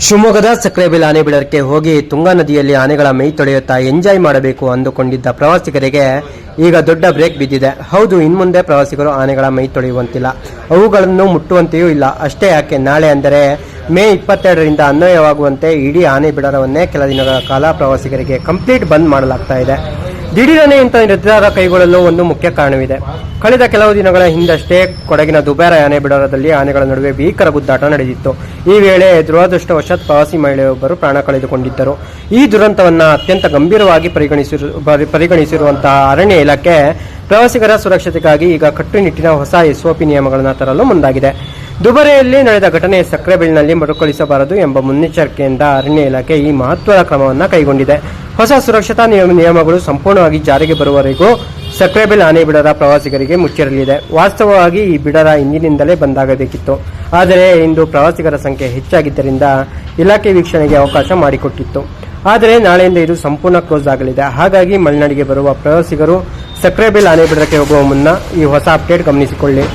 ಶಿವಮೊಗ್ಗದ ಸಕ್ರೆಬೆಲ್ ಆನೆ ಬಿಡರಕ್ಕೆ ಹೋಗಿ ತುಂಗಾ ನದಿಯಲ್ಲಿ ಆನೆಗಳ ಮೈ ತೊಳೆಯುತ್ತಾ ಎಂಜಾಯ್ ಮಾಡಬೇಕು ಅಂದುಕೊಂಡಿದ್ದ ಪ್ರವಾಸಿಗರಿಗೆ ಈಗ ದೊಡ್ಡ ಬ್ರೇಕ್ ಬಿದ್ದಿದೆ. ಹೌದು, ಇನ್ಮುಂದೆ ಪ್ರವಾಸಿಗರು ಆನೆಗಳ ಮೈ ತೊಳೆಯುವಂತಿಲ್ಲ, ಅವುಗಳನ್ನು ಮುಟ್ಟುವಂತೆಯೂ ಇಲ್ಲ. ಅಷ್ಟೇ ಯಾಕೆ, ನಾಳೆ ಅಂದರೆ ಮೇ 22ರಿಂದ ಅನ್ವಯವಾಗುವಂತೆ ಇಡೀ ಆನೆ ಬಿಡರವನ್ನೇ ಕೆಲ ದಿನಗಳ ಕಾಲ ಪ್ರವಾಸಿಗರಿಗೆ ಕಂಪ್ಲೀಟ್ ಬಂದ್ ಮಾಡಲಾಗ್ತಾ ಇದೆ. ದಿಢೀರನೆ ಇಂಥ ನಿರ್ಧಾರ ಕೈಗೊಳ್ಳಲು ಒಂದು ಮುಖ್ಯ ಕಾರಣವಿದೆ. ಕಳೆದ ಕೆಲವು ದಿನಗಳ ಹಿಂದಷ್ಟೇ ಕೊಡಗಿನ ದುಬಾರೆ ಆನೆ ಬಿಡರದಲ್ಲಿ ಆನೆಗಳ ನಡುವೆ ಭೀಕರ ಗುದ್ದಾಟ ನಡೆದಿತ್ತು. ಈ ವೇಳೆ ದುರದೃಷ್ಟವಶಾತ್ ಪ್ರವಾಸಿ ಮಹಿಳೆಯೊಬ್ಬರು ಪ್ರಾಣ ಕಳೆದುಕೊಂಡಿದ್ದರು. ಈ ದುರಂತವನ್ನು ಅತ್ಯಂತ ಗಂಭೀರವಾಗಿ ಪರಿಗಣಿಸಿರುವಂತಹ ಅರಣ್ಯ ಇಲಾಖೆ ಪ್ರವಾಸಿಗರ ಸುರಕ್ಷತೆಗಾಗಿ ಈಗ ಕಟ್ಟುನಿಟ್ಟಿನ ಹೊಸ SOP ನಿಯಮಗಳನ್ನು ತರಲು ಮುಂದಾಗಿದೆ. ದುಬಾರೆಯಲ್ಲಿ ನಡೆದ ಘಟನೆ ಸಕ್ರೆಬೆಲ್ನಲ್ಲಿ ಮರುಕಳಿಸಬಾರದು ಎಂಬ ಮುನ್ನೆಚ್ಚರಿಕೆಯಿಂದ ಅರಣ್ಯ ಇಲಾಖೆ ಈ ಮಹತ್ವದ ಕ್ರಮವನ್ನು ಕೈಗೊಂಡಿದೆ. ಹೊಸ ಸುರಕ್ಷತಾ ನಿಯಮಗಳು ಸಂಪೂರ್ಣವಾಗಿ ಜಾರಿಗೆ ಬರುವವರೆಗೂ ಸಕ್ರೆಬೆಲ್ ಆನೆ ಬಿಡರ ಪ್ರವಾಸಿಗರಿಗೆ ಮುಚ್ಚಿರಲಿದೆ. ವಾಸ್ತವವಾಗಿ ಈ ಬಿಡರ ಇಂದಿನಿಂದಲೇ ಬಂದಾಗಬೇಕಿತ್ತು. ಆದರೆ ಇಂದು ಪ್ರವಾಸಿಗರ ಸಂಖ್ಯೆ ಹೆಚ್ಚಾಗಿದ್ದರಿಂದ ಇಲಾಖೆ ವೀಕ್ಷಣೆಗೆ ಅವಕಾಶ ಮಾಡಿಕೊಟ್ಟಿತ್ತು. ಆದರೆ ನಾಳೆಯಿಂದ ಇದು ಸಂಪೂರ್ಣ ಕ್ಲೋಸ್ ಆಗಲಿದೆ. ಹಾಗಾಗಿ ಮಲೆನಾಡಿಗೆ ಬರುವ ಪ್ರವಾಸಿಗರು ಸಕ್ರೆಬೆಲ್ ಆನೆ ಬಿಡರಕ್ಕೆ ಹೋಗುವ ಮುನ್ನ ಈ ಹೊಸ ಅಪ್ಡೇಟ್ ಗಮನಿಸಿಕೊಳ್ಳಿ.